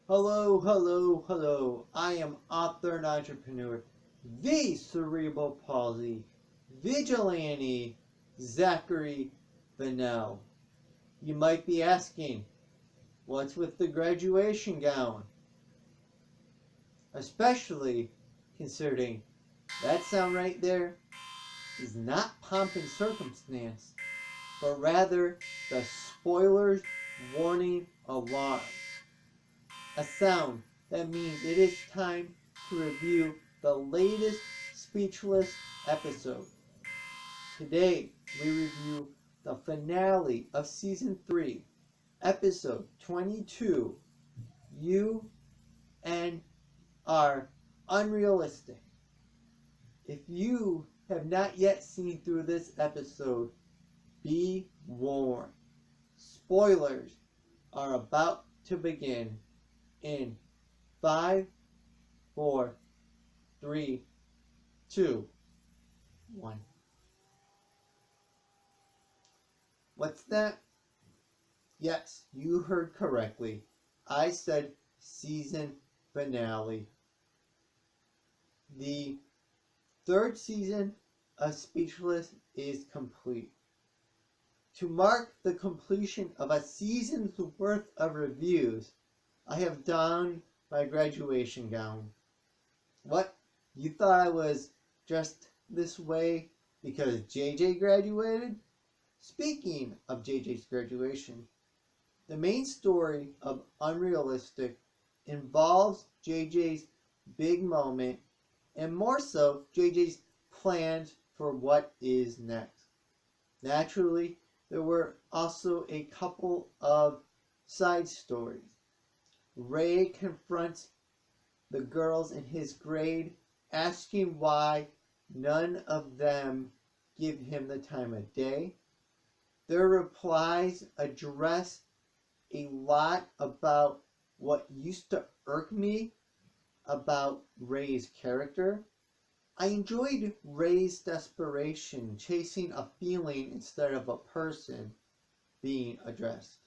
Hello, hello, hello. I am author and entrepreneur, the cerebral palsy vigilante, Zachary Vanell. You might be asking, what's with the graduation gown? Especially considering that sound right there is not pomp and circumstance, but rather the spoilers warning alarm. A sound that means it is time to review the latest Speechless episode. Today, we review the finale of Season 3, Episode 22, UNR Unrealistic. If you have not yet seen through this episode, be warned. Spoilers are about to begin in 5, 4, 3, 2, 1. What's that? Yes, you heard correctly. I said season finale. The third season of Speechless is complete. To mark the completion of a season's worth of reviews, I have donned my graduation gown. What? You thought I was dressed this way because JJ graduated? Speaking of JJ's graduation, the main story of Unrealistic involves JJ's big moment and more so JJ's plans for what is next. Naturally, there were also a couple of side stories. Ray confronts the girls in his grade, asking why none of them give him the time of day. Their replies address a lot about what used to irk me about Ray's character. I enjoyed Ray's desperation, chasing a feeling instead of a person being addressed.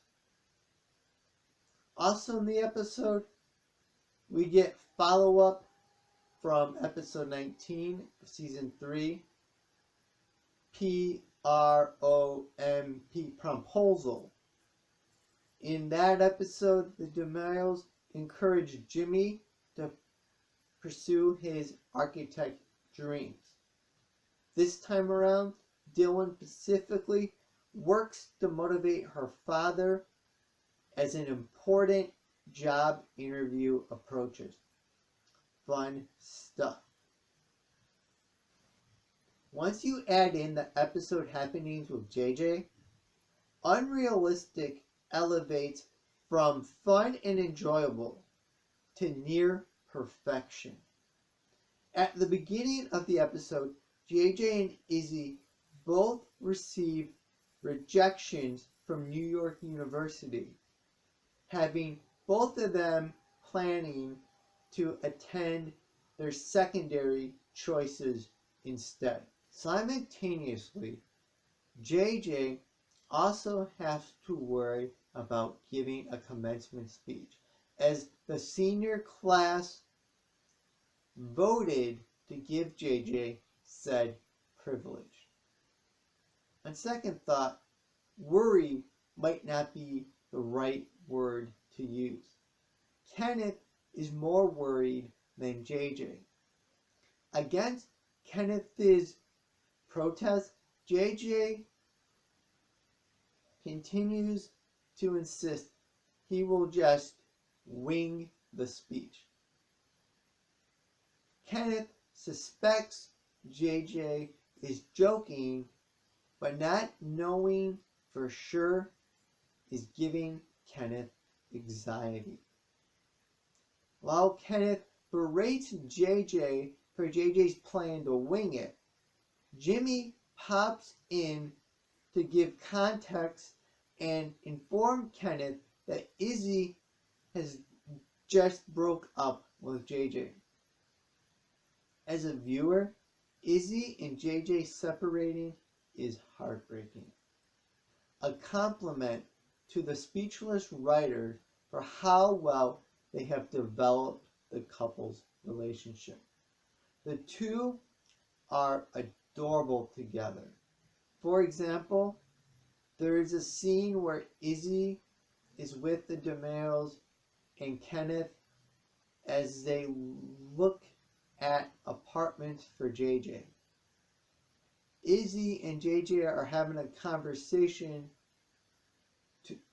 Also in the episode, we get follow-up from episode 19 of season 3, PROMP, Proposal. In that episode, the DeMilles encourage Jimmy to pursue his architect dreams. This time around, Dylan specifically works to motivate her father as an important job interview approaches. Fun stuff. Once you add in the episode happenings with JJ, Unrealistic elevates from fun and enjoyable to near perfection. At the beginning of the episode, JJ and Izzy both receive rejections from New York University, having both of them planning to attend their secondary choices instead. Simultaneously, JJ also has to worry about giving a commencement speech, as the senior class voted to give JJ said privilege. On second thought, worry might not be the right word to use. Kenneth is more worried than JJ. Against Kenneth's protest, JJ continues to insist he will just wing the speech. Kenneth suspects JJ is joking, but not knowing for sure is giving Kenneth anxiety. While Kenneth berates JJ for JJ's plan to wing it, Jimmy pops in to give context and inform Kenneth that Izzy has just broke up with JJ. As a viewer, Izzy and JJ separating is heartbreaking. A compliment to the Speechless writers for how well they have developed the couple's relationship. The two are adorable together. For example, there is a scene where Izzy is with the DeMeros and Kenneth as they look at apartments for JJ. Izzy and JJ are having a conversation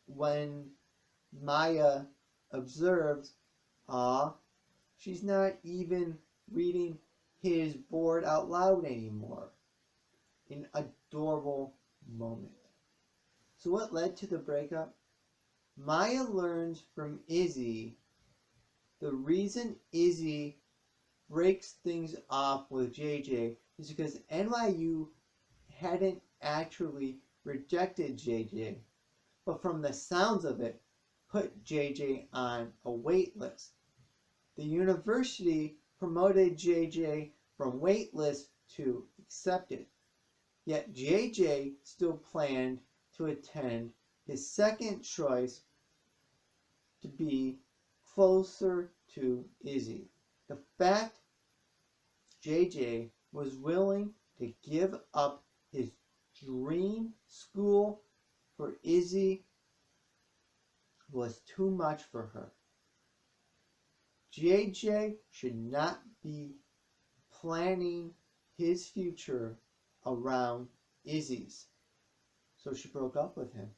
when Maya observes, she's not even reading his board out loud anymore. An adorable moment. So what led to the breakup? Maya learns from Izzy the reason Izzy breaks things off with JJ is because NYU hadn't actually rejected JJ, but from the sounds of it, put JJ on a wait list. The university promoted JJ from waitlist to accepted, yet JJ still planned to attend his second choice to be closer to Izzy. The fact JJ was willing to give up his dream school for Izzy was too much for her. JJ should not be planning his future around Izzy's. So she broke up with him.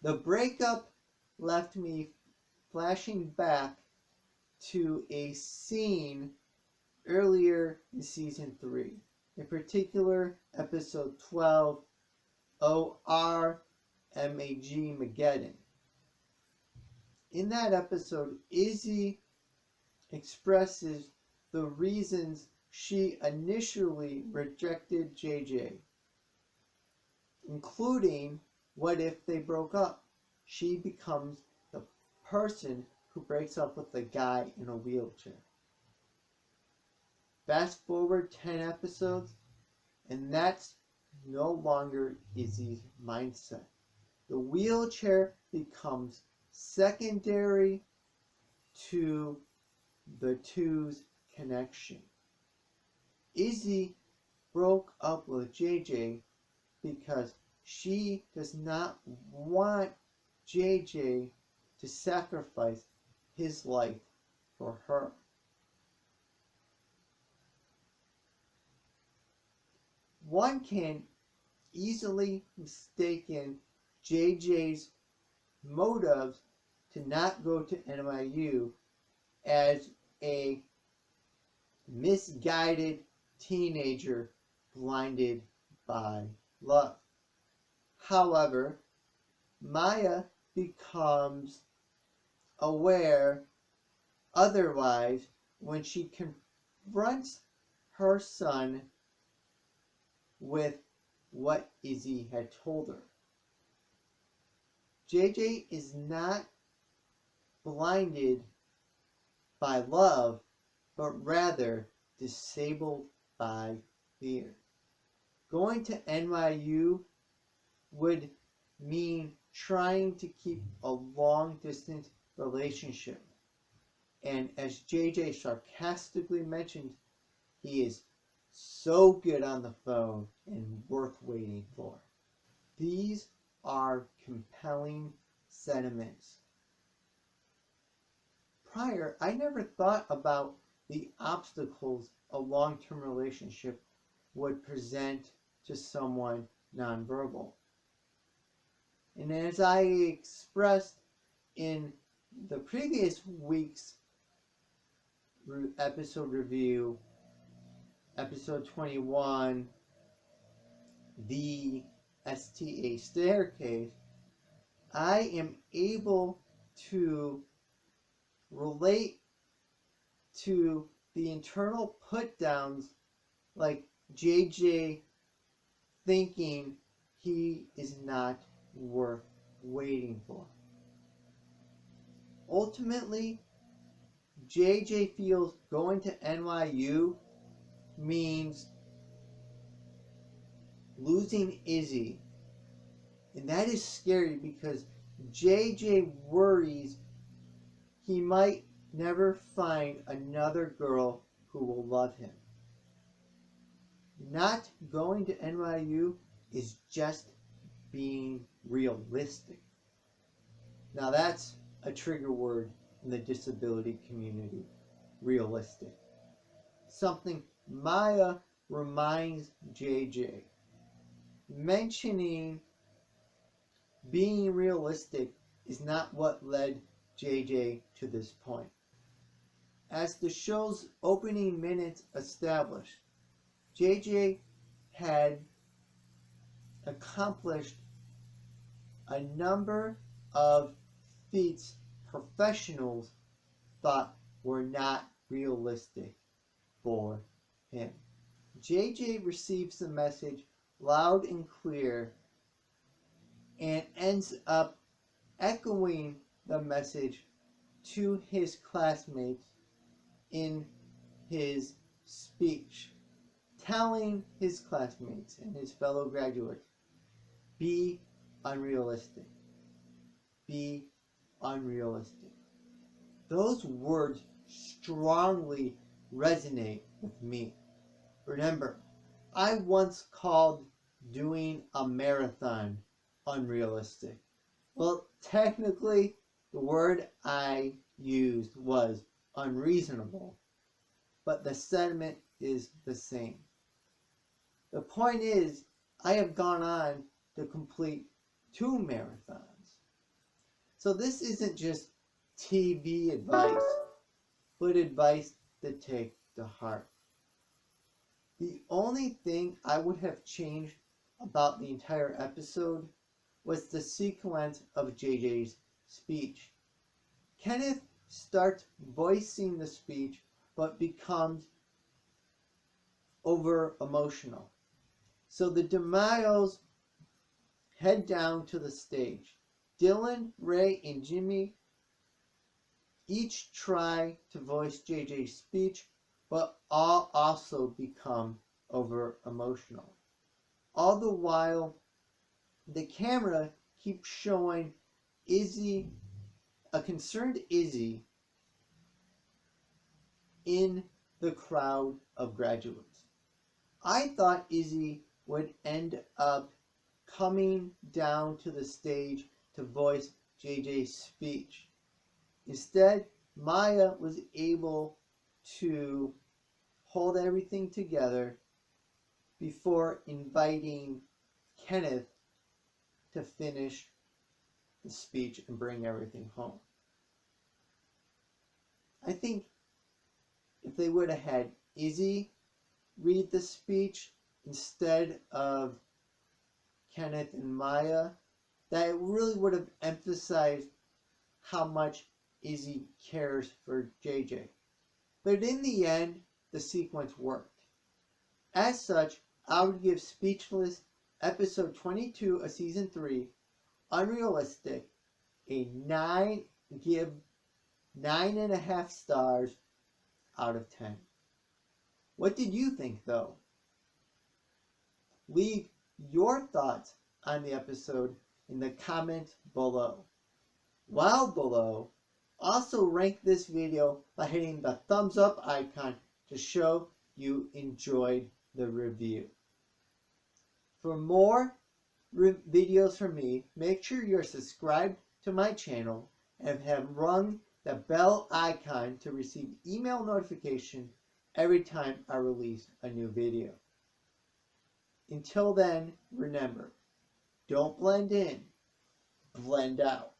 The breakup left me flashing back to a scene earlier in season 3. In particular, episode 12, OR MAG Mageddon. In that episode, Izzy expresses the reasons she initially rejected JJ, including what if they broke up? She becomes the person who breaks up with the guy in a wheelchair. Fast forward 10 episodes, and that's no longer Izzy's mindset. The wheelchair becomes secondary to the two's connection. Izzy broke up with JJ because she does not want JJ to sacrifice his life for her. One can easily mistake JJ's motives to not go to NYU as a misguided teenager blinded by love. However, Maya becomes aware otherwise when she confronts her son with what Izzy had told her. JJ is not blinded by love, but rather disabled by fear. Going to NYU would mean trying to keep a long-distance relationship. And as JJ sarcastically mentioned, he is so good on the phone and worth waiting for. These are compelling sentiments. Prior, I never thought about the obstacles a long-term relationship would present to someone nonverbal. And as I expressed in the previous week's episode review, episode 21, the STA staircase, I am able to relate to the internal put-downs like JJ thinking he is not worth waiting for. Ultimately, JJ feels going to NYU means losing Izzy. And that is scary because JJ worries he might never find another girl who will love him. Not going to NYU is just being realistic. Now that's a trigger word in the disability community. Realistic. Something Maya reminds JJ. Mentioning being realistic is not what led JJ to this point. As the show's opening minutes established, JJ had accomplished a number of feats professionals thought were not realistic for him. JJ receives the message loud and clear and ends up echoing the message to his classmates in his speech, telling his classmates and his fellow graduates, be unrealistic. Be unrealistic. Those words strongly resonate with me. Remember, I once called doing a marathon unrealistic. Well, technically, the word I used was unreasonable, but the sentiment is the same. The point is, I have gone on to complete 2 marathons. So this isn't just TV advice, but advice to take to heart. The only thing I would have changed about the entire episode was the sequence of JJ's speech. Kenneth starts voicing the speech but becomes over emotional. So the DeMaios head down to the stage. Dylan, Ray, and Jimmy each try to voice JJ's speech, but all also become over emotional. All the while, the camera keeps showing Izzy, a concerned Izzy, in the crowd of graduates. I thought Izzy would end up coming down to the stage to voice JJ's speech. Instead, Maya was able to hold everything together before inviting Kenneth to finish the speech and bring everything home. I think if they would have had Izzy read the speech instead of Kenneth and Maya, that it really would have emphasized how much Izzy cares for JJ. But in the end, the sequence worked. As such, I would give Speechless episode 22 of season 3, Unrealistic, a 9.5 stars out of 10. What did you think though? Leave your thoughts on the episode in the comments below. While below, also rank this video by hitting the thumbs up icon to show you enjoyed the review. For more videos from me, make sure you're subscribed to my channel and have rung the bell icon to receive email notification every time I release a new video. Until then, remember, don't blend in, blend out.